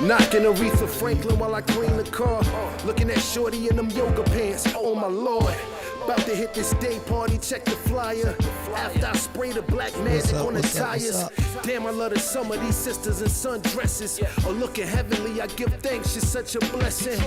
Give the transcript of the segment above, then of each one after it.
Knocking Aretha Franklin while I clean the car. Looking at Shorty in them yoga pants. Oh my Lord. About to hit this day party, check the flyer. After I spray the black magic on the tires. Damn, I love the summer, these sisters in sundresses are looking heavenly, I give thanks, it's such a blessing.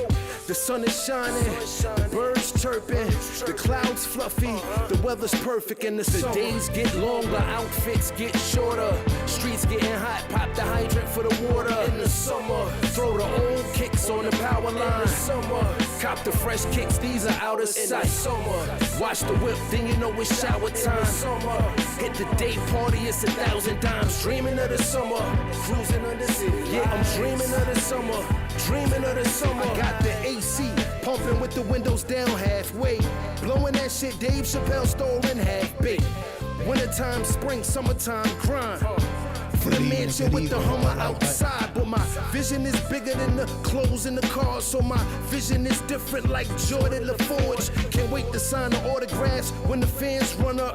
The sun is shining, the birds chirping, the clouds fluffy, the weather's perfect in the summer. The days get longer, outfits get shorter, streets getting hot, pop the hydrant for the water. In the summer, throw the old kicks on the power line. Summer, cop the fresh kicks, these are out of sight. Summer, watch the whip, then you know it's shower time. Summer, hit the day party, it's 1,000 dimes. Dreaming of the summer, cruising on the city. Yeah, I'm dreaming of the summer, dreaming of the summer. I got the AC, pumping with the windows down halfway. Blowing that shit Dave Chappelle stole in half-baked. Wintertime, spring, summertime, grind. For the mansion with the Hummer outside, but my vision is bigger than the clothes in the car, so my vision is different like Jordan LaForge. Can't wait to sign the autographs when the fans run up.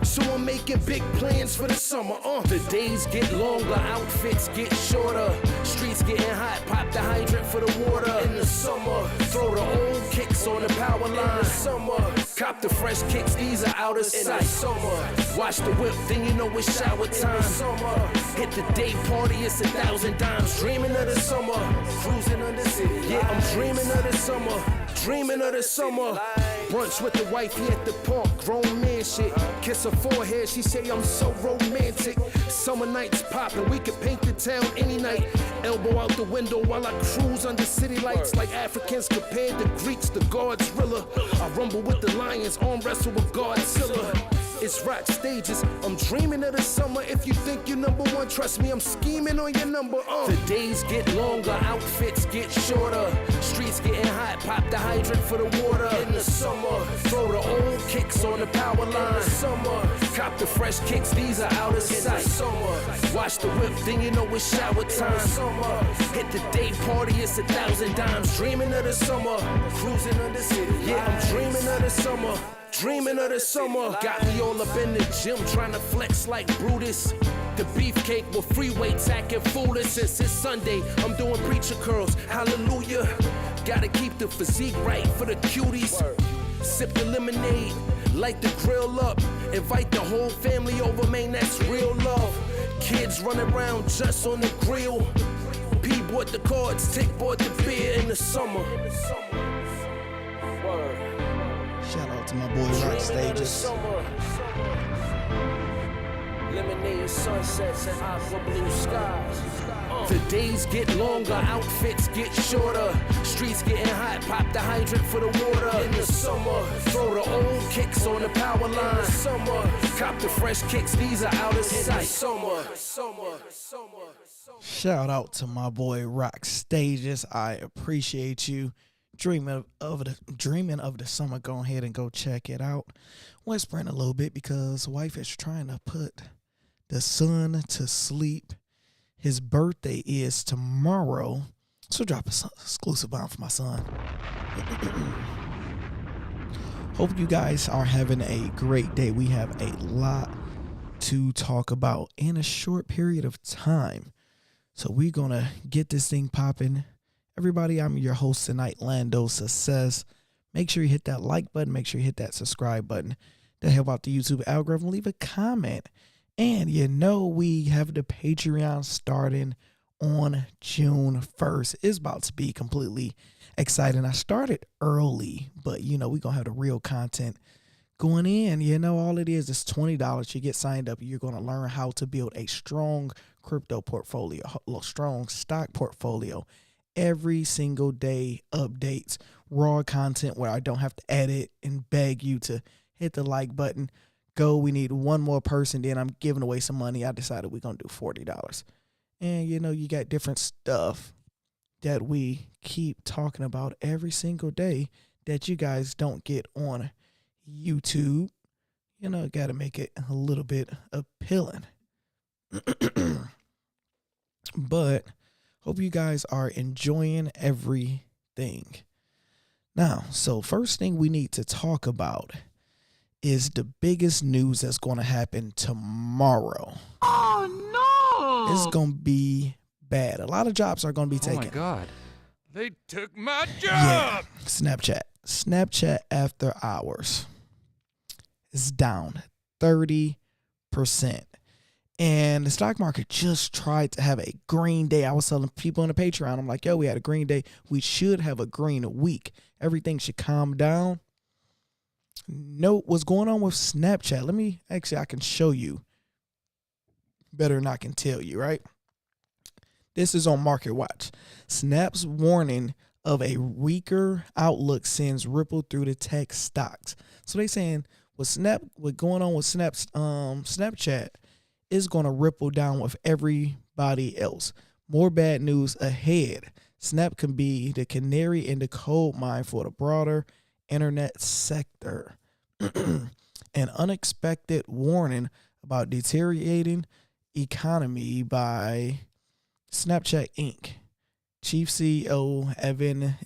So I'm making big plans for the summer. The days get longer, outfits get shorter, streets getting hot, pop the hydrant for the water. In the summer, throw the old kicks on the power line. In the summer, cop the fresh kicks, these are out of sight. In the summer, watch the whip, then you know it's shower time. Summer, hit the day party, it's 1,000 dimes. Dreaming of the summer, cruising on the city. Yeah, I'm dreaming of the summer, dreaming of the summer. Brunch with the wifey at the park, grown man shit. Kiss her forehead, she say I'm so romantic. Summer nights poppin', we could paint the town any night. Elbow out the window while I cruise under city lights. Like Africans compared to Greeks, the Godzilla. I rumble with the lions, arm wrestle with Godzilla. It's rock stages, I'm dreaming of the summer. If you think you're number one, trust me, I'm scheming on your number. The days get longer, outfits get shorter, streets getting hot, pop the hydrant for the water. In the summer, throw the old kicks on the power line. In the summer, cop the fresh kicks, these are out of sight. In the summer, watch the whip, then you know it's shower time. In the summer, hit the day party, it's 1,000 dimes. Dreaming of the summer, cruising on the city. Yeah, I'm dreaming of the summer, dreaming of the summer. Got me all up in the gym trying to flex like Brutus. The beefcake with free weights acting foolish. Since it's Sunday, I'm doing preacher curls. Hallelujah. Gotta keep the physique right for the cuties. Sip the lemonade, light the grill up. Invite the whole family over, man, that's real love. Kids running around just on the grill. P bought the cards, Tick bought the beer in the summer. Shout out to my boy Rock Stages. Lemonade sunsets and aqua blue skies. The days get longer, outfits get shorter, streets getting hot, pop the hydrant for the water. In the summer, throw the old kicks on the power line. In the summer, cop the fresh kicks, these are out of sight. In the summer. Shout out to my boy Rock Stages. I appreciate you. Dreaming of the summer, go ahead and go check it out. Whispering a little bit because wife is trying to put the son to sleep. His birthday is tomorrow, so drop an exclusive bomb for my son. Hope you guys are having a great day. We have a lot to talk about in a short period of time, so we're gonna get this thing popping. Everybody, I'm your host tonight, Lando Success. Make sure you hit that like button. Make sure you hit that subscribe button to help out the YouTube algorithm. Leave a comment. And you know we have the Patreon starting on June 1st. It's about to be completely exciting. I started early, but, you know, we're going to have the real content going in. You know, all it is $20. You get signed up. You're going to learn how to build a strong crypto portfolio, a strong stock portfolio. Every single day updates, raw content where I don't have to edit and beg you to hit the like button. Go, we need one more person, then I'm giving away some money. I decided we're going to do $40. And, you know, you got different stuff that we keep talking about every single day that you guys don't get on YouTube. You know, got to make it a little bit appealing. But hope you guys are enjoying everything. Now, so first thing we need to talk about is the biggest news that's going to happen tomorrow. Oh, no! It's going to be bad. A lot of jobs are going to be taken. Oh my God. They took my job. Yeah. Snapchat after hours is down 30%. And the stock market just tried to have a green day. I was telling people on the Patreon, I'm like, yo, we had a green day. We should have a green week. Everything should calm down. Note what's going on with Snapchat. I can show you better than I can tell you, right? This is on Market Watch. Snap's warning of a weaker outlook sends ripple through the tech stocks. So they saying what's going on with Snapchat is going to ripple down with everybody else. More bad news ahead. Snap can be the canary in the coal mine for the broader internet sector. An unexpected warning about deteriorating economy by Snapchat Inc. Chief CEO Evan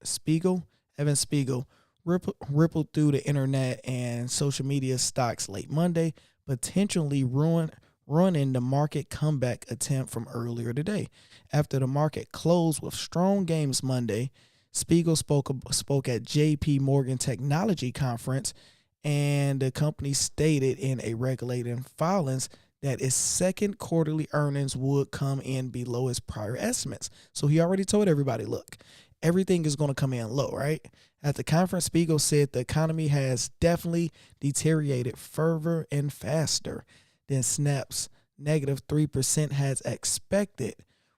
Spiegel rippled through the internet and social media stocks late Monday, potentially ruining the market comeback attempt from earlier today. After the market closed with strong gains Monday, Spiegel spoke at J.P. Morgan Technology Conference, and the company stated in a regulated filings that its second quarterly earnings would come in below its prior estimates. So he already told everybody, look, everything is going to come in low, right? At the conference, Spiegel said the economy has definitely deteriorated further and faster than Snap's negative 3% has expected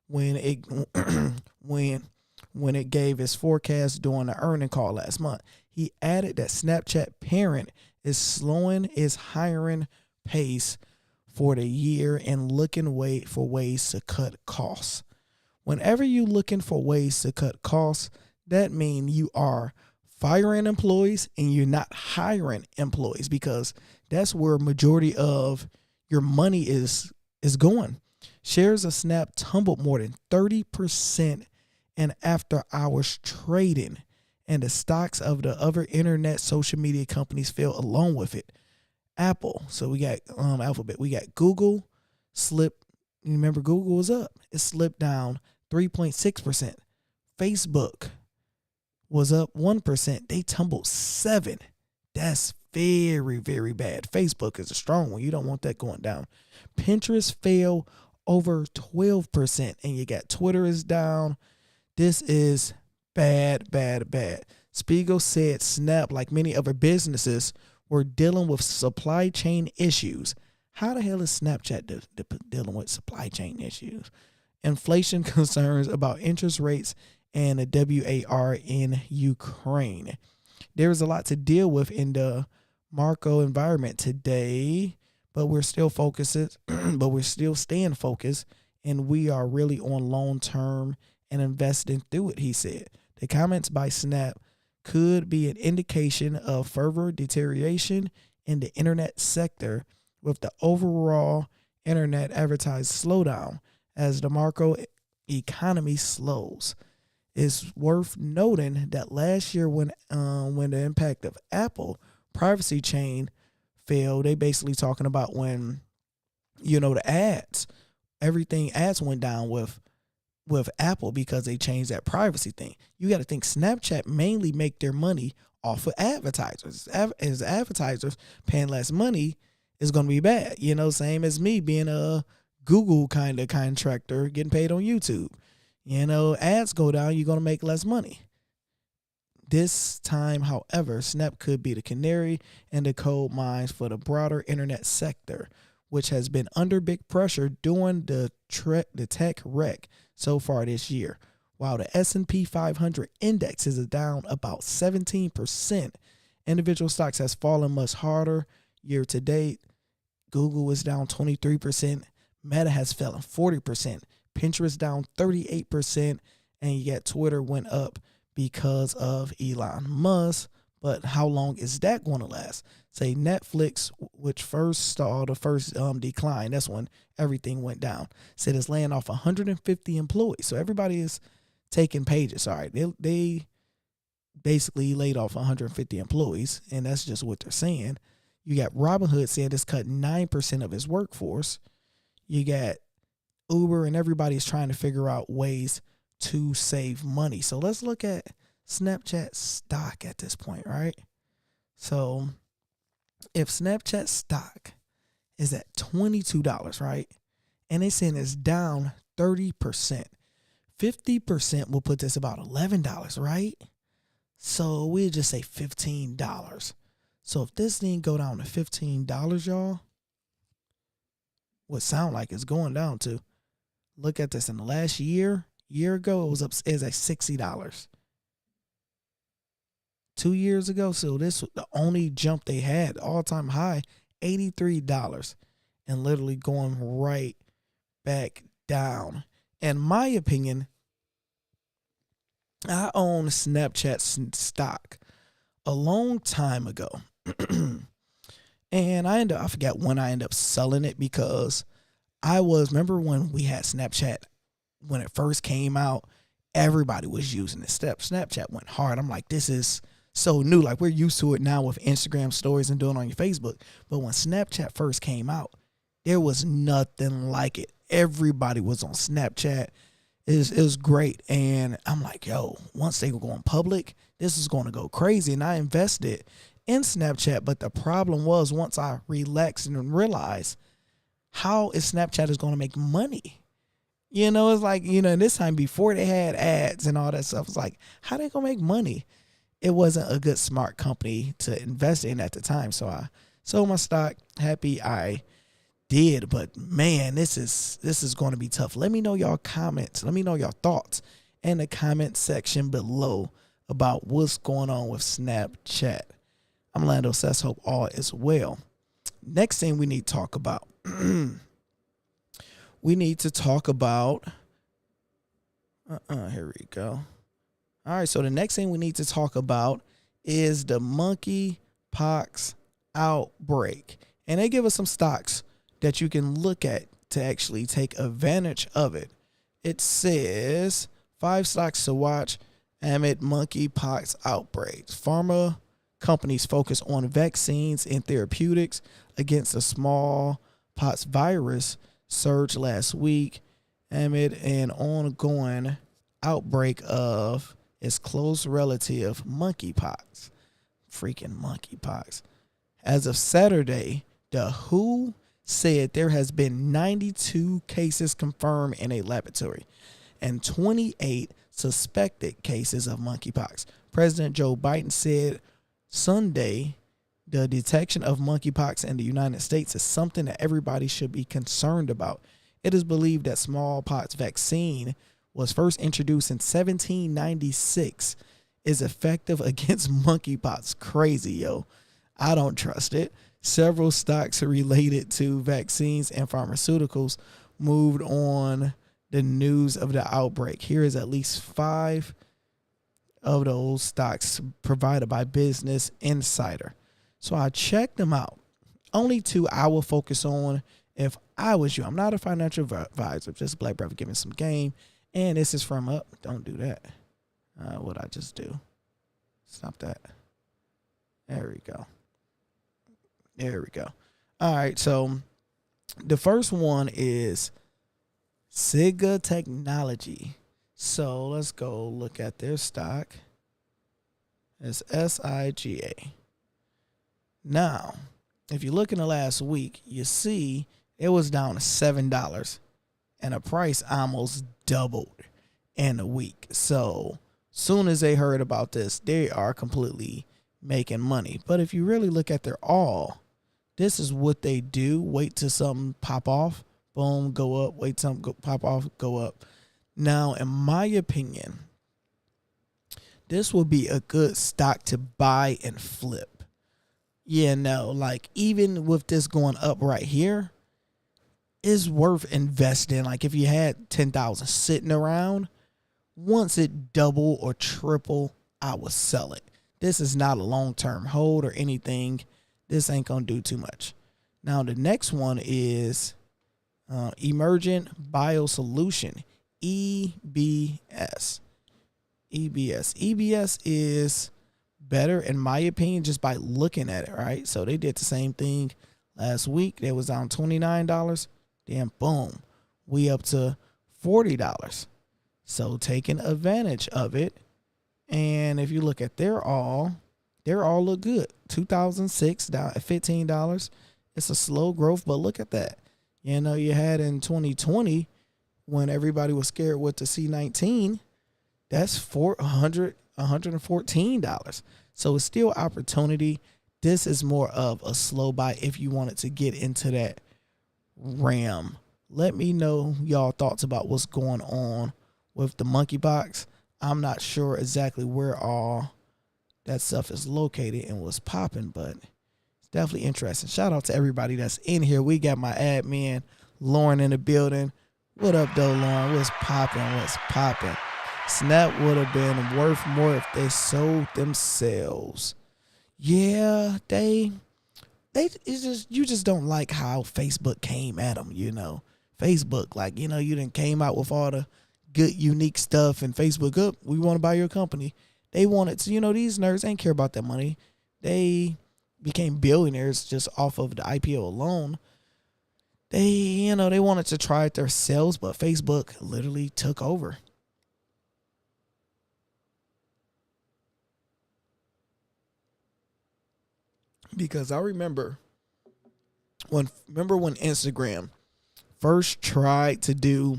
when it when it gave its forecast during the earning call last month. He added that Snapchat parent is slowing its hiring pace for the year and looking for ways to cut costs. Whenever you're looking for ways to cut costs, that means you are firing employees and you're not hiring employees, because that's where majority of your money is going. Shares of Snap tumbled more than 30% in after hours trading, and the stocks of the other internet social media companies fell along with it. Apple, so we got Alphabet, we got Google slipped. You remember Google was up, it slipped down 3.6%. Facebook was up 1%, they tumbled 7%. That's very, very bad. Facebook is a strong one, you don't want that going down. Pinterest fell over 12%, and you got Twitter is down. This is bad. Spiegel said Snap, like many other businesses, were dealing with supply chain issues. How the hell is Snapchat dealing with supply chain issues? Inflation concerns about interest rates and the WAR in Ukraine. There's a lot to deal with in the macro environment today, but we're still focused. But we're still staying focused, and we are really on long term and investing through it, he said. The comments by Snap could be an indication of further deterioration in the internet sector, with the overall internet advertised slowdown as the macro economy slows. It's worth noting that last year when the impact of Apple privacy chain failed, they basically talking about when, the ads went down with Apple because they changed that privacy thing. You got to think Snapchat mainly make their money off of advertisers. As advertisers paying less money is going to be bad. Same as me being a Google kind of contractor getting paid on YouTube. Ads go down, you're going to make less money. This time, however, Snap could be the canary in the coal mines for the broader internet sector, which has been under big pressure during the tech wreck so far this year. While the S&P 500 index is down about 17%, individual stocks has fallen much harder year to date. Google is down 23%. Meta has fallen 40%. Pinterest down 38%. And yet Twitter went up because of Elon Musk. But how long is that going to last? Say Netflix, which first saw the first decline, that's when everything went down, said it's laying off 150 employees. So everybody is taking pages. All right, they basically laid off 150 employees, and that's just what they're saying. You got Robinhood saying it's cut 9% of its workforce. You got Uber, and everybody's trying to figure out ways to save money. So let's look at Snapchat stock at this point, right? So if Snapchat stock is at $22, right? And they saying it's down 30%. 50% will put this about $11, right? So we'll just say $15. So if this thing go down to $15, y'all, what sound like it's going down to, look at this, in the last year ago, it was at $60. 2 years ago, so this was the only jump they had, all-time high, $83, and literally going right back down. In my opinion, I own Snapchat stock a long time ago. And I forgot when I ended up selling it, because remember when we had Snapchat, when it first came out, everybody was using it. Snapchat went hard. I'm like, this is so new. Like, we're used to it now with Instagram stories and doing it on your Facebook. But when Snapchat first came out, there was nothing like it. Everybody was on Snapchat. It was great. And I'm like, yo, once they were going public, this is going to go crazy. And I invested in Snapchat. But the problem was, once I relaxed and realized, how is Snapchat is going to make money? You know, it's like, this time before they had ads and all that stuff, it's like, how they going to make money? It wasn't a good, smart company to invest in at the time. So I sold my stock. Happy I did. But man, this is going to be tough. Let me know y'all comments. Let me know y'all thoughts in the comment section below about what's going on with Snapchat. I'm Lando Says, hope all is well. Next thing we need to talk about. We need to talk about. Here we go. All right, so the next thing we need to talk about is the Monkeypox outbreak. And they give us some stocks that you can look at to actually take advantage of it. It says 5 stocks to watch amid Monkeypox outbreaks. Pharma companies focus on vaccines and therapeutics against the smallpox virus surge last week amid an ongoing outbreak of its close relative monkeypox. Freaking monkeypox. As of Saturday, the WHO said there has been 92 cases confirmed in a laboratory and 28 suspected cases of monkeypox. President Joe Biden said Sunday the detection of monkeypox in the United States is something that everybody should be concerned about. It is believed that smallpox vaccine was first introduced in 1796, is effective against monkeypox. Crazy, yo. I don't trust it. Several stocks related to vaccines and pharmaceuticals moved on the news of the outbreak. Here is at least 5 of those stocks provided by Business Insider. So I checked them out. Only 2 I will focus on if I was you. I'm not a financial advisor, just a black brother giving some game. And this is from Up. Don't do that. What I just do. Stop that. There we go. There we go. All right. So the first one is Siga Technology. So let's go look at their stock. It's SIGA. Now, if you look in the last week, you see it was down to $7 and the price almost doubled in a week. So soon as they heard about this, they are completely making money. But if you really look at their this is what they do. Wait till something pop off, boom, go up. Wait till something pop off, go up. Now, in my opinion, this will be a good stock to buy and flip. Yeah, no, like even with this going up right here, it's worth investing. Like if you had 10,000 sitting around, once it double or triple, I would sell it. This is not a long-term hold or anything. This ain't gonna do too much. Now the next one is Emergent Biosolution, EBS. EBS is better in my opinion just by looking at it, right? So they did the same thing last week. They was down $29. Then boom, we up to $40. So taking advantage of it. And if you look at they're all look good. 2006 down at $15. It's a slow growth, but look at that. You know, you had in 2020 when everybody was scared with the C19, that's $114. So it's still opportunity. This is more of a slow buy if you wanted to get into that RAM. Let me know y'all thoughts about what's going on with the Monkeypox. I'm not sure exactly where all that stuff is located and what's popping, but it's definitely interesting. Shout out to everybody that's in here. We got my admin, Lauren, in the building. What up, though, Lauren? What's popping? What's popping? Snap would have been worth more if they sold themselves. Yeah, it's just, you just don't like how Facebook came at them, you know. Facebook, like, you know, you done came out with all the good, unique stuff, and Facebook, up, we want to buy your company. They wanted to, you know, these nerds ain't care about that money. They became billionaires just off of the IPO alone. They, you know, they wanted to try it themselves, but Facebook literally took over. Because I remember when Instagram first tried to do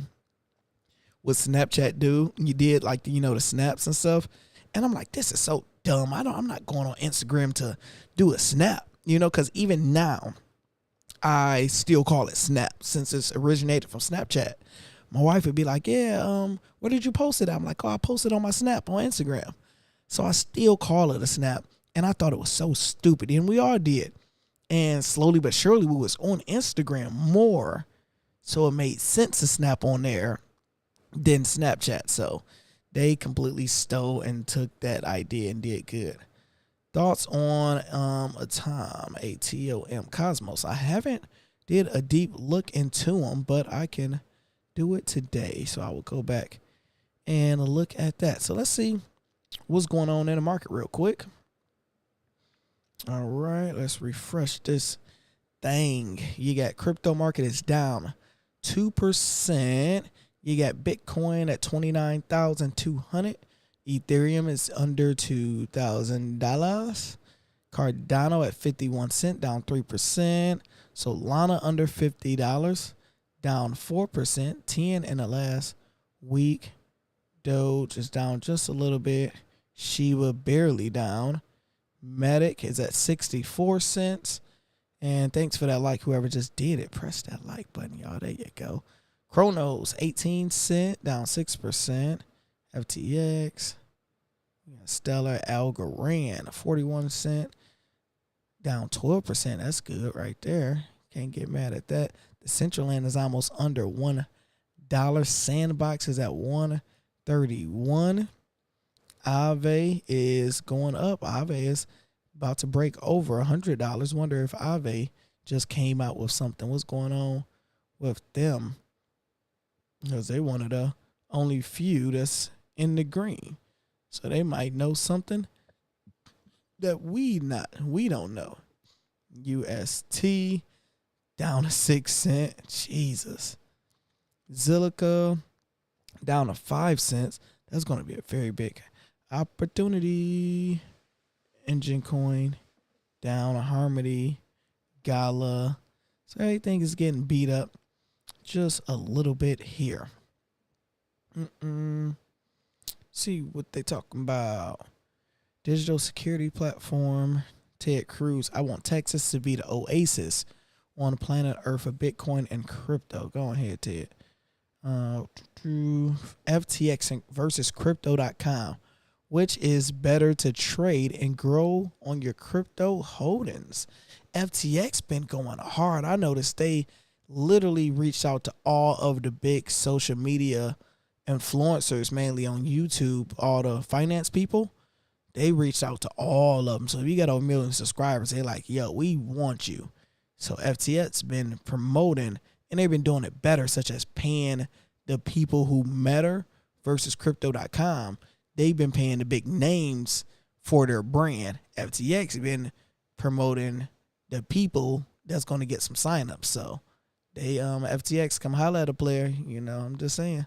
what Snapchat do, you did like, you know, the snaps and stuff. And I'm like, this is so dumb. I'm not going on Instagram to do a snap, you know, because even now I still call it Snap since it's originated from Snapchat. My wife would be like, yeah, where did you post it? I'm like, oh, I posted on my Snap on Instagram. So I still call it a Snap. And I thought it was so stupid. And we all did. And slowly but surely we was on Instagram more. So it made sense to snap on there than Snapchat. So they completely stole and took that idea and did good. Thoughts on ATOM Cosmos. I haven't did a deep look into them, but I can do it today. So I will go back and look at that. So let's see what's going on in the market real quick. All right, let's refresh this thing. You got crypto market is down 2%. You got Bitcoin at 29,200. Ethereum is under $2,000. Cardano at 51 cents, down 3%. Solana under $50, down 4%. 10 in the last week. Doge is down just a little bit. Shiba barely down. Matic is at 64 cents. And thanks for that like, whoever just did it. Press that like button, y'all. There you go. Chronos, 18 cents, down 6%. FTX. Stellar Algorand, 41 cents, down 12%. That's good right there. Can't get mad at that. The Central Land is almost under $1. Sandbox is at 131. Aave is going up. Aave is about to break over $100. Wonder if Aave just came out with something. What's going on with them? Because they one of the only few that's in the green. So they might know something that we don't know. UST down to 6 cents. Jesus. Zilliqa down to 5 cents. That's going to be a very big opportunity. Engine Coin down. Harmony, Gala. So everything is getting beat up just a little bit here. See what they talking about. Digital security platform. Ted Cruz. I want Texas to be the oasis on planet Earth of Bitcoin and crypto. Go ahead, Ted. FTX versus crypto.com. Which is better to trade and grow on your crypto holdings? FTX been going hard. I noticed they literally reached out to all of the big social media influencers, mainly on YouTube, all the finance people. They reached out to all of them. So if you got over 1 million subscribers, they're like, yo, we want you. So FTX been promoting, and they've been doing it better, such as paying the people who matter versus crypto.com. They've been paying the big names for their brand. FTX been promoting the people that's going to get some signups. So They FTX come holler at a player. I'm just saying.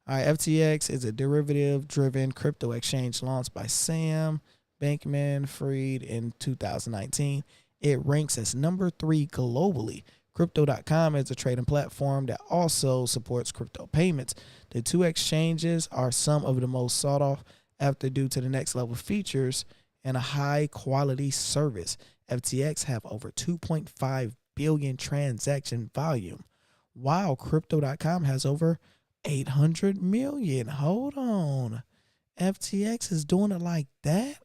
All right, FTX is a derivative-driven crypto exchange launched by Sam Bankman-Fried in 2019. It ranks as number 3 globally. Crypto.com is a trading platform that also supports crypto payments. The two exchanges are some of the most sought after due to the next level features and a high-quality service. FTX have over 2.5 billion transaction volume, while Crypto.com has over 800 million. Hold on. FTX is doing it like that?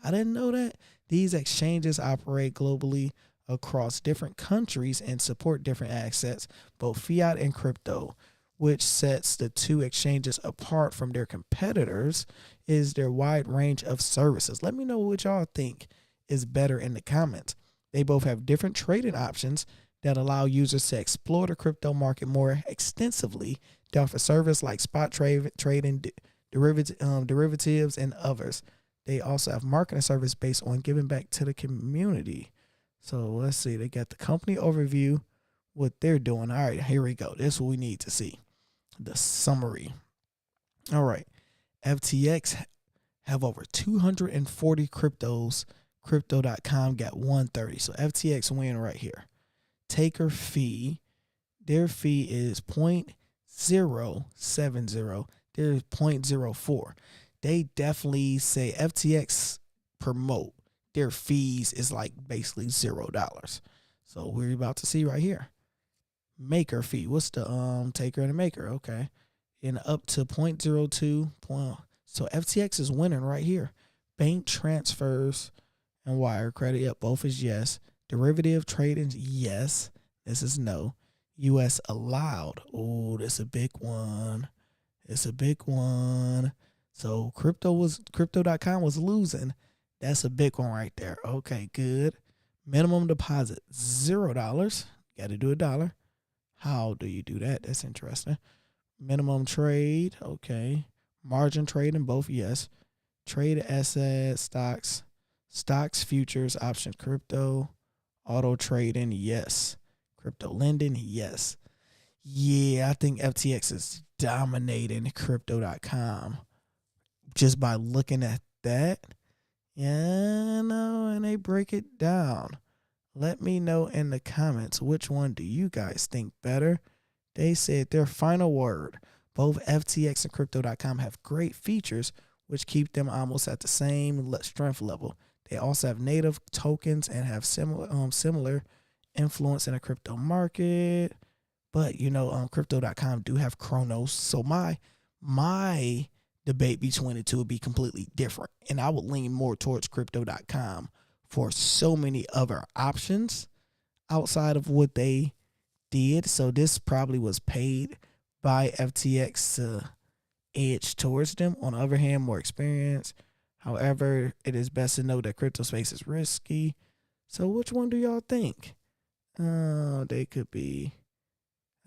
I didn't know that. These exchanges operate globally across different countries and support different assets, both fiat and crypto. Which sets the two exchanges apart from their competitors is their wide range of services. Let me know what y'all think is better in the comments. They both have different trading options that allow users to explore the crypto market more extensively. They offer service like spot trading, derivatives, and others. They also have marketing service based on giving back to the community. So let's see. They got the company overview, what they're doing. All right, here we go. This is what we need to see. The summary. All right. FTX have over 240 cryptos. Crypto.com got 130. So FTX win right here. Taker fee. Their fee is 0.070. There's 0.04. They definitely say FTX promote their fees is like basically $0. So we're about to see right here. Maker fee. What's the taker and the maker? Okay. And up to 0.02. So FTX is winning right here. Bank transfers and wire credit. Yep, both is yes. Derivative trading, yes. This is no. US allowed. Oh, that's a big one. It's a big one. So crypto.com was losing. That's a big one right there. Okay, good. Minimum deposit, $0. Got to do $1. How do you do that? That's interesting. Minimum trade, okay. Margin trading, both yes. Trade assets, stocks, futures, options, crypto. Auto trading, yes. Crypto lending, yes. Yeah, I think FTX is dominating crypto.com just by looking at that. Yeah, no, and they break it down. Let me know in the comments which one do you guys think better. They said their final word. Both FTX and Crypto.com have great features which keep them almost at the same strength level. They also have native tokens and have similar influence in the crypto market. But Crypto.com do have Chronos. So my debate between the two would be completely different. And I would lean more towards Crypto.com for so many other options outside of what they did. So this probably was paid by FTX to edge towards them. On the other hand, more experience. However, it is best to know that crypto space is risky. So which one do y'all think? They could be.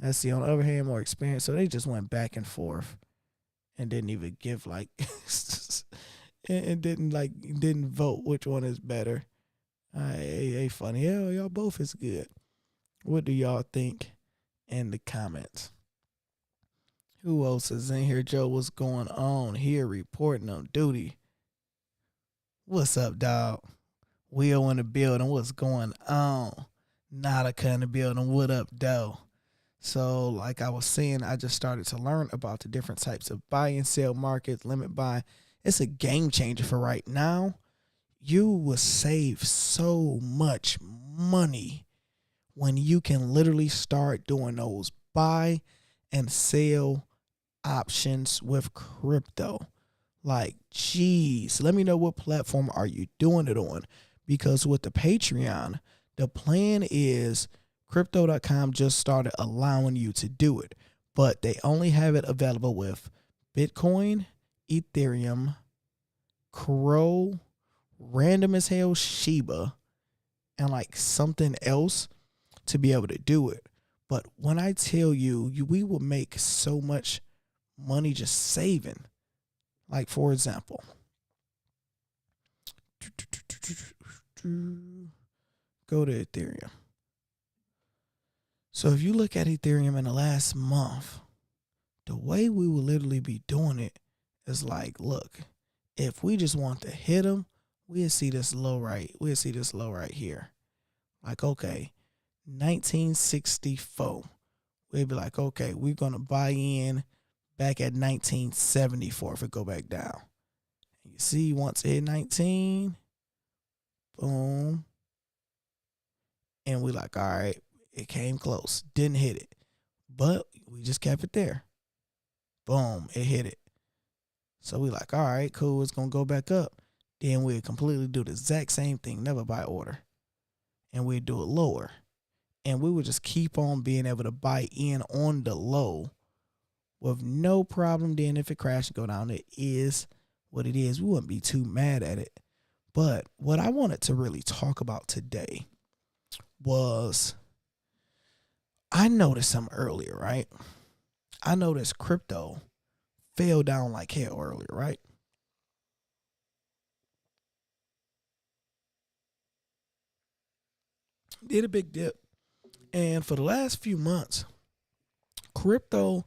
Let's see. On the other hand, more experience. So they just went back and forth and didn't even give and didn't vote which one is better. Hey, funny. Hell, y'all both is good. What do y'all think in the comments? Who else is in here? Joe, what's going on here? Reporting on duty. What's up, dog? Will in the building. What's going on? Nautica in the building. What up, though? So, like I was saying, I just started to learn about the different types of buy and sell markets, limit buy. It's a game changer for right now. You will save so much money when you can literally start doing those buy and sell options with crypto. Like, geez, let me know what platform are you doing it on? Because with the Patreon, the plan is Crypto.com just started allowing you to do it, but they only have it available with Bitcoin, Ethereum, Crow, random as hell Shiba, and like something else to be able to do it. But when I tell you, we will make so much money just saving. Like, for example, go to Ethereum. So if you look at Ethereum in the last month, the way we will literally be doing it is like, look, if we just want to hit them, we'll see this low right here. Like, okay, 1964. We'll be like, okay, we're going to buy in back at 1974 if it go back down. You see, once it hit 19, boom. And we like, all right, it came close. Didn't hit it. But we just kept it there. Boom, it hit it. So we like, all right, cool, it's going to go back up. Then we'll completely do the exact same thing, never by order. And we'll do it lower. And we would just keep on being able to buy in on the low with no problem. Then if it crashes and go down, it is what it is. We wouldn't be too mad at it. But what I wanted to really talk about today was, I noticed something earlier, right? I noticed crypto fell down like hell earlier, right? Did a big dip. And for the last few months, crypto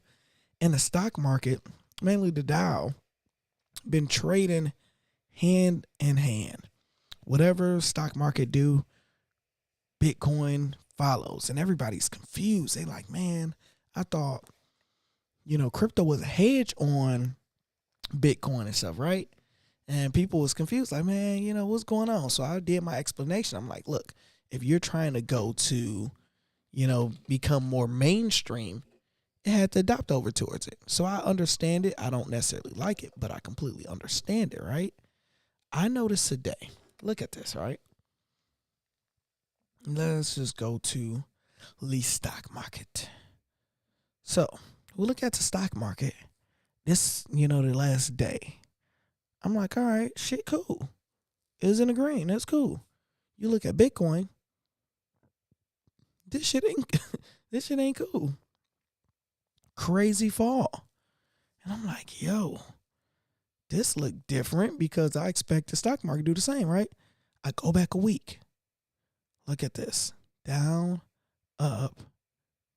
and the stock market, mainly the Dow, been trading hand in hand. Whatever stock market do, Bitcoin follows. And everybody's confused. They like, man, I thought, crypto was a hedge on Bitcoin and stuff, right? And people was confused, like, man, what's going on? So I did my explanation. I'm like, look, if you're trying to go to, become more mainstream, it had to adopt over towards it. So I understand it. I don't necessarily like it, but I completely understand it, right? I noticed today, look at this, right? Let's just go to the stock market. So we look at the stock market. This, the last day. I'm like, all right, shit, cool. It's in the green. That's cool. You look at Bitcoin. This shit ain't cool. Crazy fall. And I'm like, yo, this look different because I expect the stock market to do the same, right? I go back a week. Look at this. Down, up,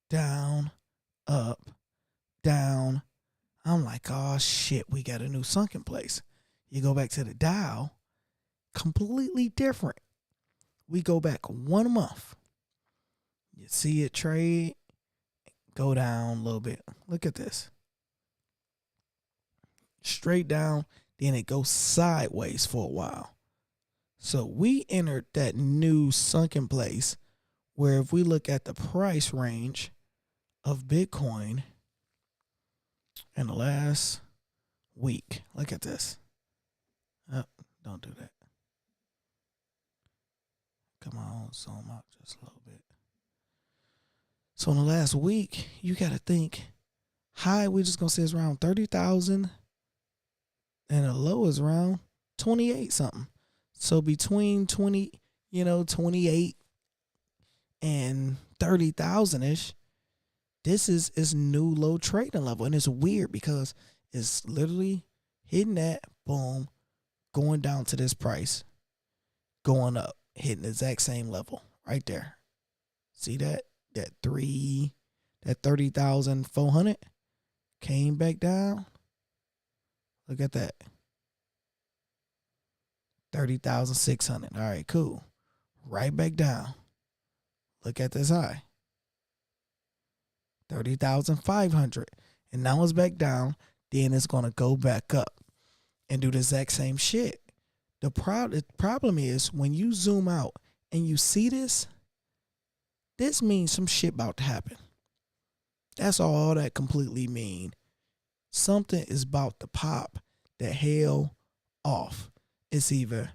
down, up, down. I'm like, oh shit, we got a new sunken place. You go back to the Dow, completely different. We go back 1 month. You see it trade, go down a little bit. Look at this. Straight down, then it goes sideways for a while. So we entered that new sunken place where if we look at the price range of Bitcoin in the last week, look at this. Oh, don't do that. Come on, zoom out just a little bit. So in the last week, you got to think high, we're just going to say it's around 30,000 and the low is around 28 something. So between 28 and 30,000-ish, this is new low trading level. And it's weird because it's literally hitting that, boom, going down to this price, going up, hitting the exact same level right there. See that? That 30,400 came back down. Look at that. 30,600. All right, cool. Right back down. Look at this high. 30,500. And now it's back down. Then it's going to go back up and do the exact same shit. The problem is when you zoom out and you see this means some shit about to happen. That's all that completely mean. Something is about to pop the hell off. It's either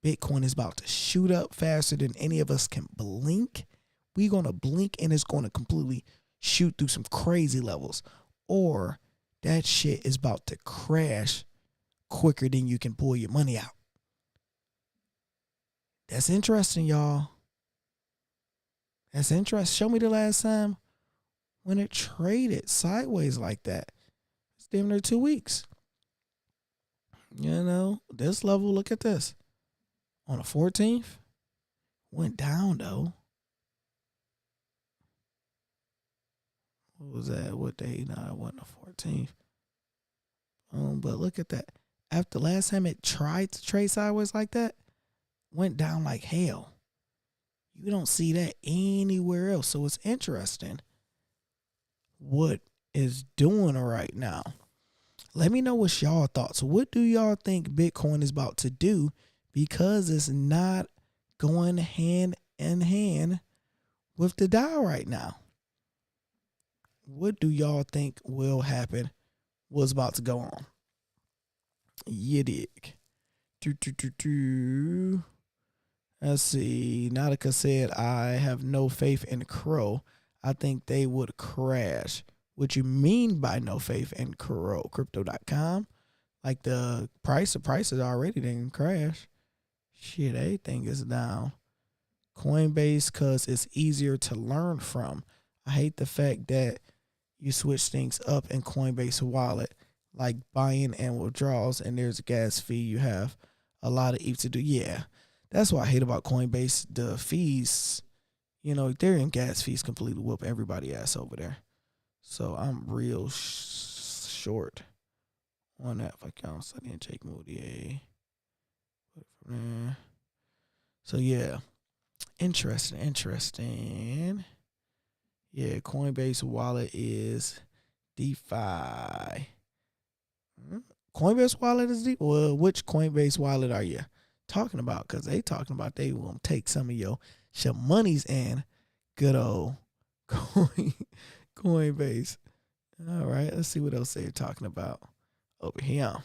Bitcoin is about to shoot up faster than any of us can blink. We're going to blink and it's going to completely shoot through some crazy levels. Or that shit is about to crash quicker than you can pull your money out. That's interesting, y'all. That's interesting. Show me the last time when it traded sideways like that. It's damn near 2 weeks. This level, look at this. On the 14th, went down though. What was that? What day? No, it wasn't the 14th. But look at that. After last time it tried to trade sideways like that, went down like hell. You don't see that anywhere else. So it's interesting what is doing right now. Let me know what's y'all thoughts. What do y'all think Bitcoin is about to do? Because it's not going hand in hand with the Dow right now. What do y'all think will happen? What's about to go on? You dig. Let's see. Nautica said, I have no faith in Crow. I think they would crash. What you mean by no faith in Crow? Crypto.com? Like the price is already didn't crash. Shit, everything is down. Coinbase, because it's easier to learn from. I hate the fact that you switch things up in Coinbase wallet, like buying and withdrawals, and there's a gas fee. You have a lot of ETH to do. Yeah, that's what I hate about Coinbase. The fees, Ethereum gas fees completely whoop everybody ass over there. So I'm real short on that. Fuck y'all, Sunny and Jake Moody. So yeah, interesting. Yeah, Coinbase wallet is DeFi. Coinbase wallet is DeFi. Well, which Coinbase wallet are you talking about? Because they talking about they will take some of your monies and good old Coinbase. All right, let's see what else they're talking about over here.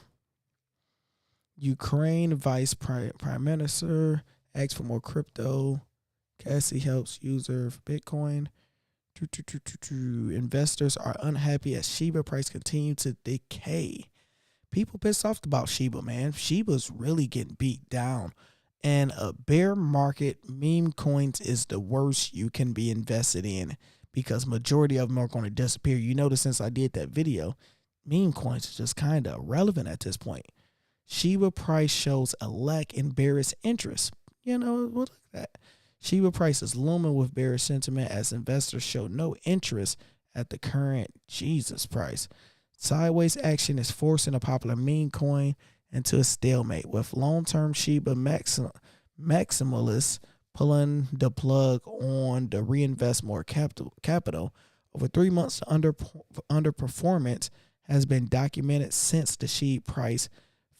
Ukraine Vice Prime Minister asks for more crypto. Cassie helps user for Bitcoin. Investors are unhappy as Shiba price continue to decay. People pissed off about Shiba, man. Shiba's really getting beat down. And a bear market, meme coins is the worst you can be invested in because majority of them are going to disappear. You notice since I did that video, meme coins is just kind of irrelevant at this point. Shiba price shows a lack in bearish interest. Look at that. Shiba price is looming with bearish sentiment as investors show no interest at the current Jesus price. Sideways action is forcing a popular meme coin into a stalemate, with long-term Shiba maximalists pulling the plug on to reinvest more capital. Over 3 months, underperformance has been documented since the Shiba price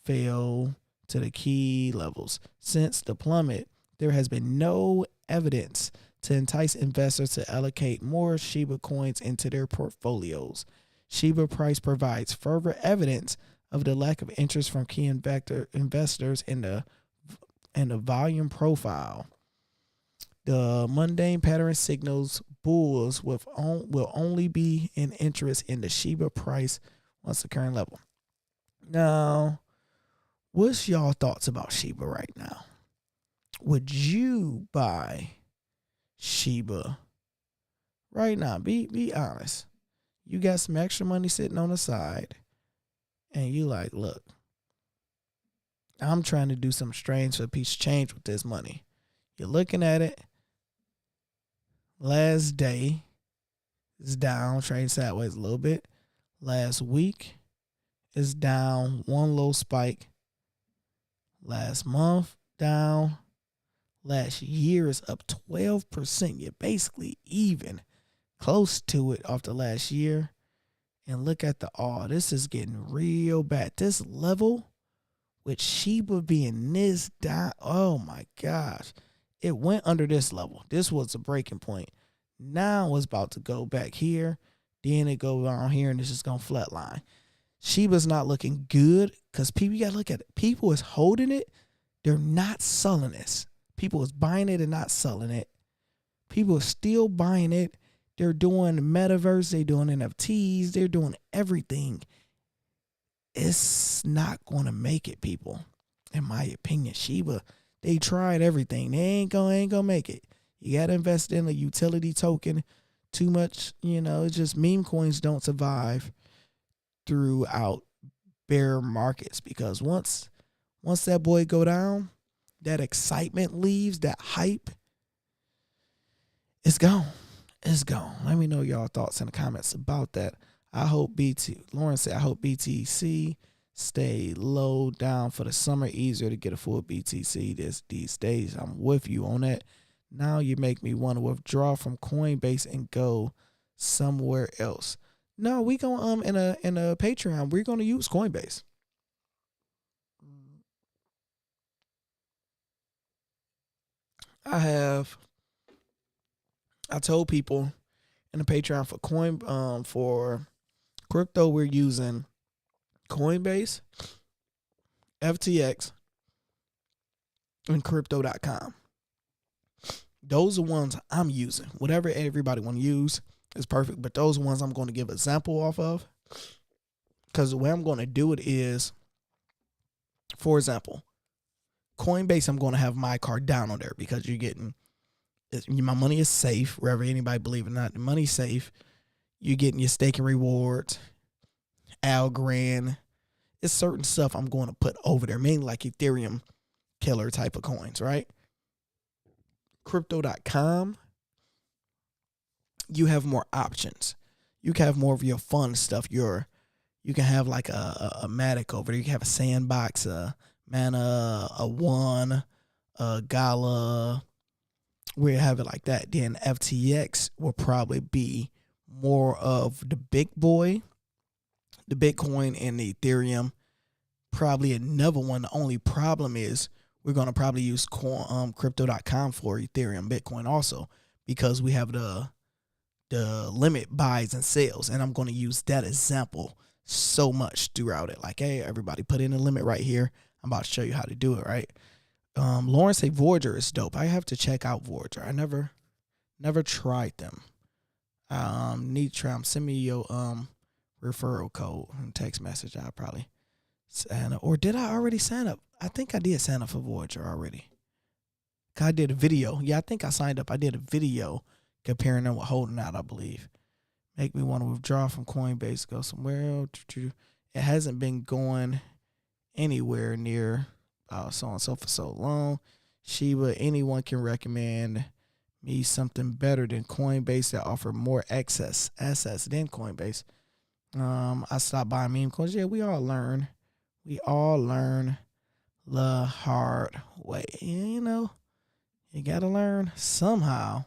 fell to the key levels. Since the plummet, there has been no evidence to entice investors to allocate more Shiba coins into their portfolios. Shiba price provides further evidence of the lack of interest from key investors in the volume profile. The mundane pattern signals bulls will only be in interest in the Shiba price once the current level. Now, what's y'all thoughts about Shiba right now? Would you buy Shiba right now? Be honest. You got some extra money sitting on the side, and you like, look, I'm trying to do some strange for a piece of change with this money. You're looking at it. Last day is down, trading sideways a little bit. Last week is down, one low spike. Last month down. Last year is up 12%. You're basically even, close to it off the last year. And look at this is getting real bad. This level with Shiba being this down, oh my gosh. It went under this level. This was a breaking point. Now it's about to go back here. Then it go around here and it's just going to flatline. Shiba's not looking good because people, you got to look at it. People is holding it. They're not selling this. People is buying it and not selling it. People are still buying it. They're doing metaverse. They're doing NFTs. They're doing everything. It's not going to make it, people. In my opinion, Shiba, they tried everything. They ain't gonna make it. You got to invest in a utility token. Too much, it's just meme coins don't survive throughout bear markets because once that boy go down, that excitement leaves, that hype is gone. It's gone. Let me know y'all thoughts in the comments about that. Lauren said, I hope BTC stay low down for the summer. Easier to get a full BTC these days. I'm with you on that. Now you make me want to withdraw from Coinbase and go somewhere else. No, we going in a Patreon, we're gonna use Coinbase. I told people in the Patreon for crypto, we're using Coinbase, FTX, and crypto.com. Those are ones I'm using. Whatever everybody want to use is perfect, but those are ones I'm going to give an example off of. Because the way I'm going to do it is, for example, Coinbase, I'm going to have my card down on there because my money is safe. Wherever anybody believe it or not, the money's safe. You're getting your staking rewards, Algorand. It's certain stuff I'm going to put over there, mainly like Ethereum killer type of coins, right? Crypto.com, you have more options. You can have more of your fun stuff. You can have like a Matic over there. You can have a Sandbox, a Mana, a One, a Gala. We have it like that. Then FTX will probably be more of the big boy, the Bitcoin and the Ethereum. Probably another one. The only problem is we're going to probably use crypto.com for Ethereum, Bitcoin also, because we have the limit buys and sales. And I'm going to use that example so much throughout it. Like, hey, everybody put in a limit right here. I'm about to show you how to do it, right? Lauren say Voyager is dope. I have to check out Voyager. I never tried them. Need to try them. Send me your referral code and text message. I'll probably sign up. Or did I already sign up? I think I did sign up for Voyager already. I did a video. Yeah, I think I signed up. I did a video comparing them with Hodlnaut, I believe. Make me want to withdraw from Coinbase, go somewhere else. It hasn't been going anywhere near so and so for so long. Shiba, anyone can recommend me something better than Coinbase that offer more assets than Coinbase. I stopped buying meme coins. Yeah, we all learn the hard way. You know, you gotta learn somehow.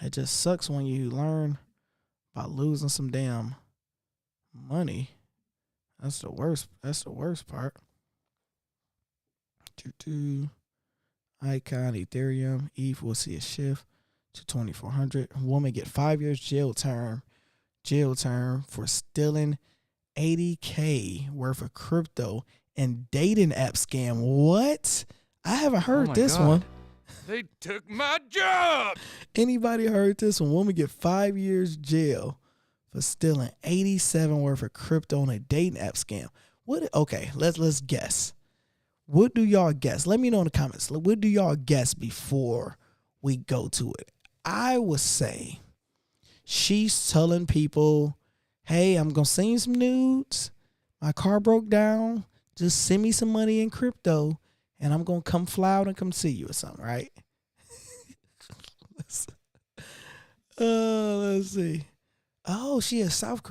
It just sucks when you learn by losing some damn money. That's the worst part. Icon, Ethereum, ETH will see a shift to 2,400. Woman get 5 years jail term for stealing $80K worth of crypto and dating app scam. What? I haven't heard this one. They took my job. Anybody heard this one? Woman get 5 years jail for stealing 87 worth of crypto on a dating app scam. What? Okay, let's guess. What do y'all guess? Let me know in the comments. What do y'all guess before we go to it? I would say she's telling people, hey, I'm going to send you some nudes. My car broke down. Just send me some money in crypto, and I'm going to come fly out and come see you or something, right? Let's see. Oh, she is South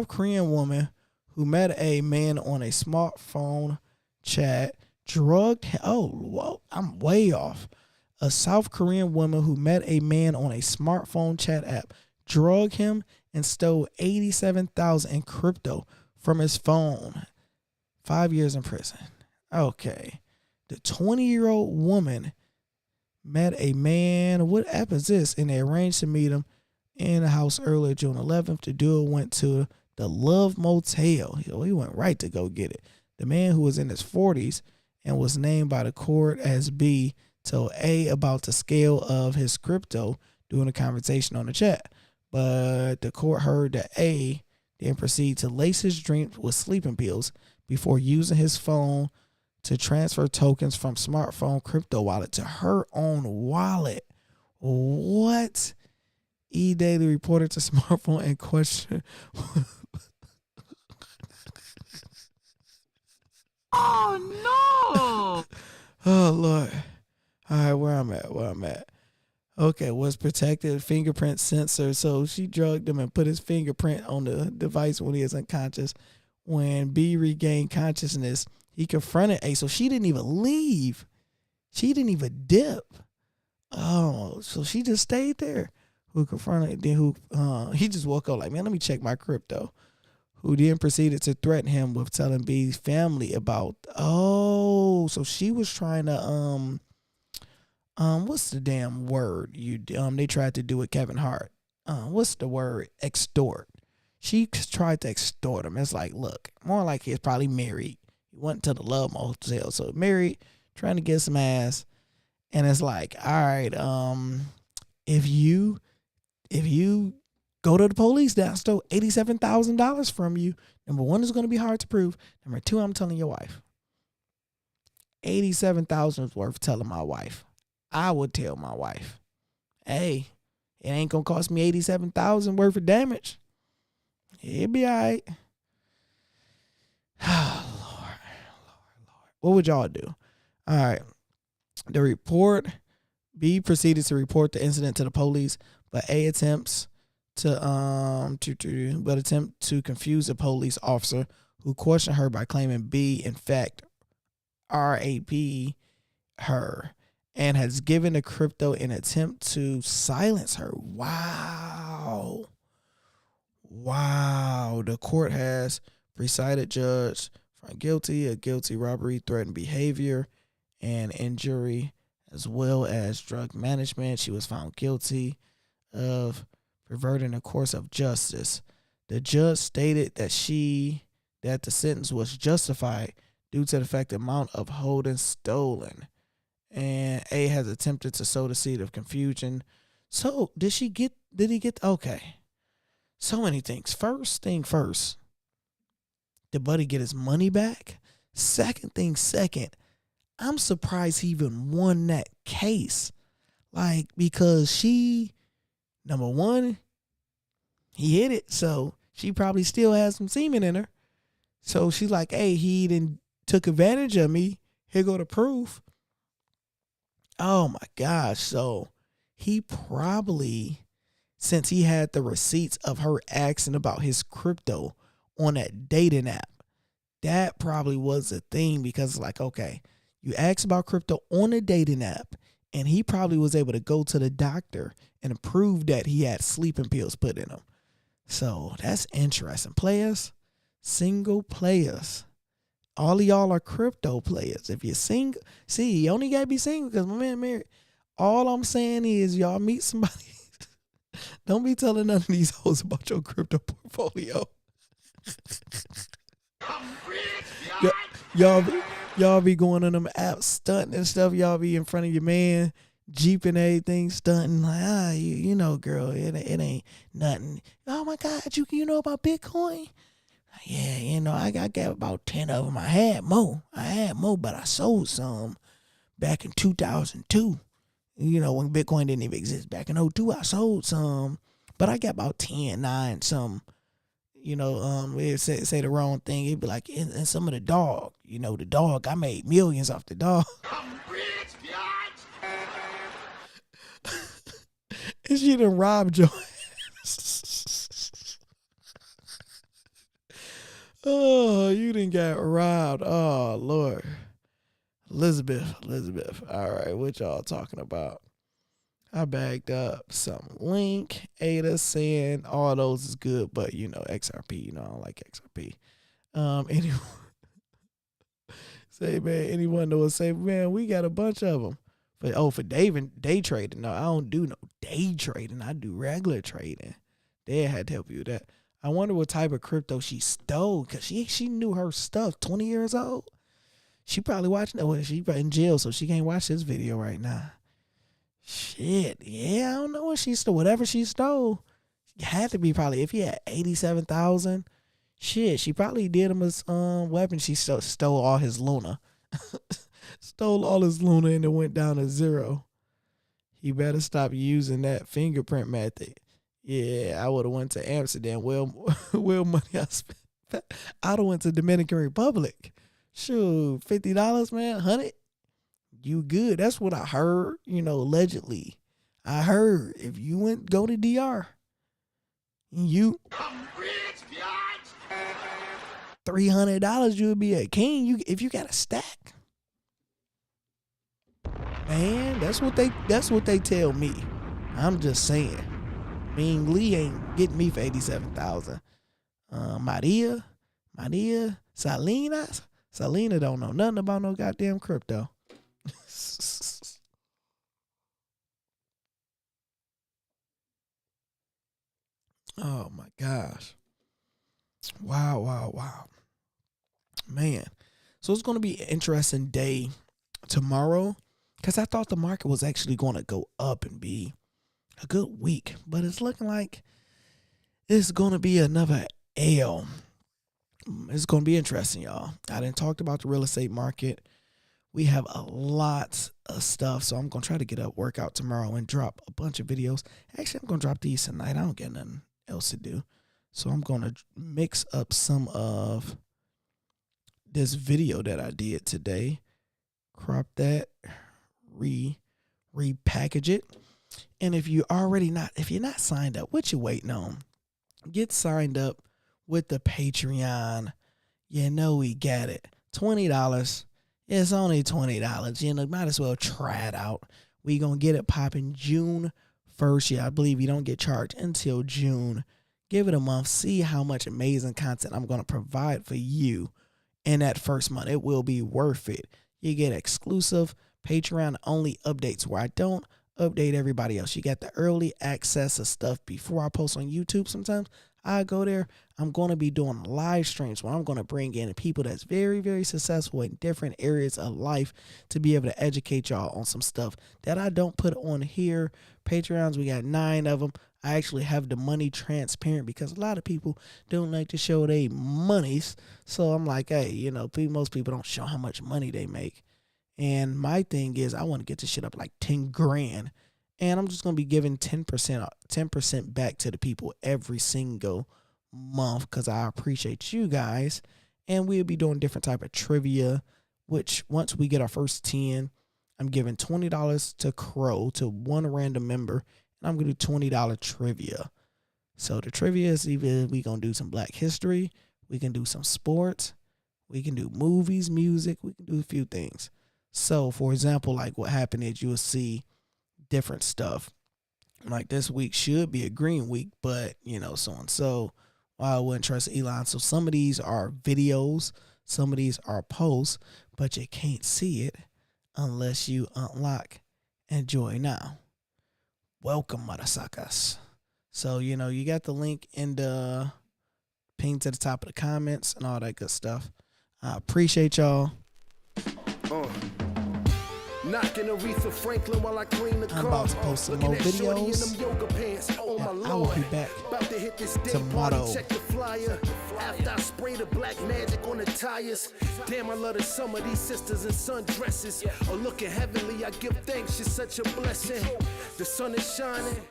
Korean woman who met a man on a smartphone chat, drugged him. Oh, whoa, I'm way off. A South Korean woman who met a man on a smartphone chat app, drugged him, and stole $87,000 in crypto from his phone. 5 years in prison. Okay. The 20-year-old woman met a man. What app is this? And they arranged to meet him in a house earlier, June 11th. The duo went to the Love Motel. He went right to go get it. The man, who was in his 40s and was named by the court as B, told A about the scale of his crypto during a conversation on the chat. But the court heard that A then proceeded to lace his drink with sleeping pills before using his phone to transfer tokens from smartphone crypto wallet to her own wallet. What? E-Daily reported to smartphone in question. Oh, no. Oh, Lord. All right, where I'm at. Okay, was protected fingerprint sensor. So she drugged him and put his fingerprint on the device when he is unconscious. When B regained consciousness, he confronted A. So she didn't even leave. She didn't even dip. Oh, so she just stayed there. Who confronted, then he just woke up like, man, let me check my crypto. Who then proceeded to threaten him with telling B's family about, so she was trying to, what's the damn word they tried to do with Kevin Hart? What's the word? Extort. She tried to extort him. It's like, look, more like he's probably married. He went to the Love Motel, so married, trying to get some ass. And it's like, all right, if you go to the police that stole $87,000 from you, number one, it's going to be hard to prove. Number two, I'm telling your wife. $87,000 is worth telling my wife. I would tell my wife, hey, it ain't going to cost me $87,000 worth of damage. It'll be all right. Lord. What would y'all do? All right. The report, B proceeded to report the incident to the police, but A attempts to confuse a police officer who questioned her by claiming B, in fact, RAP her, and has given the crypto in an attempt to silence her. Wow. The court has presided judge found guilty of guilty robbery, threatened behavior, and injury, as well as drug management. She was found guilty of perverting the course of justice. The judge stated that the sentence was justified due to the fact the amount of holding stolen. And A has attempted to sow the seed of confusion. So did he get, okay. So many things. First thing first, did Buddy get his money back? Second, I'm surprised he even won that case. Like, because number one, he hit it, so she probably still has some semen in her. So she's like, hey, he didn't took advantage of me. Here go the proof. Oh my gosh. So he probably, since he had the receipts of her asking about his crypto on that dating app, that probably was a thing, because like, okay, you asked about crypto on a dating app, and he probably was able to go to the doctor and prove that he had sleeping pills put in him. So that's interesting. Players, single players, all of y'all are crypto players. If you're single, see, you only got to be single because my man married. All I'm saying is y'all meet somebody. Don't be telling none of these hoes about your crypto portfolio. Y'all be going on them apps stunting and stuff. Y'all be in front of your man, Jeep and everything, stunting like, you know, girl, it ain't nothing. Oh my God, you know about Bitcoin? Yeah, you know, I got about 10 of them. I had more, but I sold some back in 2002. You know, when Bitcoin didn't even exist back in 2002, I sold some, but I got about 10, 9, some. You know, it say the wrong thing. It'd be like, and some of the dog. You know, the dog, I made millions off the dog. I'm rich, bitch. And she done robbed your ass. Oh, you done got robbed. Oh, Lord. Elizabeth. All right, what y'all talking about? I bagged up some Link, Ada saying all those is good, but you know, XRP, you know, I don't like XRP. Anyone say, man, anyone know, say, man, we got a bunch of them. But for day trading, no, I don't do no day trading. I do regular trading. They had to help you with that. I wonder what type of crypto she stole, because she knew her stuff. 20 years old. She probably watching that. Well, she probably in jail, so she can't watch this video right now. Shit, yeah, I don't know what she stole. Whatever she stole, it had to be probably, if he had 87,000, shit, she probably did him as weapon. She stole all his Luna. Stole all his Luna and it went down to zero. He better stop using that fingerprint method. Yeah, I would have went to Amsterdam. Well money I spent. I'd have went to Dominican Republic. Shoot, $50, man, 100. You good. That's what I heard, you know, allegedly. I heard if you go to DR, you $300 you'll be a king. If you got a stack. Man, that's what they tell me. I'm just saying. Ming Lee ain't getting me for 87,000. Maria, Selena don't know nothing about no goddamn crypto. Oh my gosh. Wow. Man. So it's going to be an interesting day tomorrow because I thought the market was actually going to go up and be a good week, but it's looking like it's going to be another L. It's going to be interesting, y'all. I didn't talk about the real estate market. We have a lot of stuff, so I'm going to try to get a workout tomorrow and drop a bunch of videos. Actually, I'm going to drop these tonight. I don't get nothing else to do. So I'm going to mix up some of this video that I did today. Crop that, repackage it. And if you're not signed up, what you waiting on? Get signed up with the Patreon. You know we got it. $20. It's only $20. You know, might as well try it out. We gonna get it popping June 1st. Yeah, I believe you don't get charged until June. Give it a month. See how much amazing content I'm gonna provide for you in that first month. It will be worth it. You get exclusive Patreon only updates where I don't update everybody else. You got the early access of stuff before I post on YouTube. Sometimes I go there. I'm going to be doing live streams where I'm going to bring in people that's very, very successful in different areas of life to be able to educate y'all on some stuff that I don't put on here. Patreons, we got 9 of them. I actually have the money transparent because a lot of people don't like to show their monies. So I'm like, hey, you know, most people don't show how much money they make. And my thing is I want to get this shit up like 10 grand. And I'm just going to be giving 10% back to the people every single month because I appreciate you guys. And we'll be doing different type of trivia, which once we get our first 10, I'm giving $20 to Crow, to one random member. And I'm going to do $20 trivia. So the trivia is either we going to do some Black history, we can do some sports, we can do movies, music, we can do a few things. So, for example, like what happened is you'll see different stuff. Like this week should be a green week, but, you know, so and so. I wouldn't trust Elon. So some of these are videos, some of these are posts, but you can't see it unless you unlock Enjoy Now. Welcome, motherfuckers. So, you know, you got the link in the ping to the top of the comments and all that good stuff. I appreciate y'all. Knocking Aretha Franklin while I clean the car. I'm about to post some more videos. I will be back tomorrow. Check the flyer. After I spray the black magic on the tires. Damn, I love the summer. These sisters in sundresses are looking heavenly. I give thanks. It's such a blessing. The sun is shining.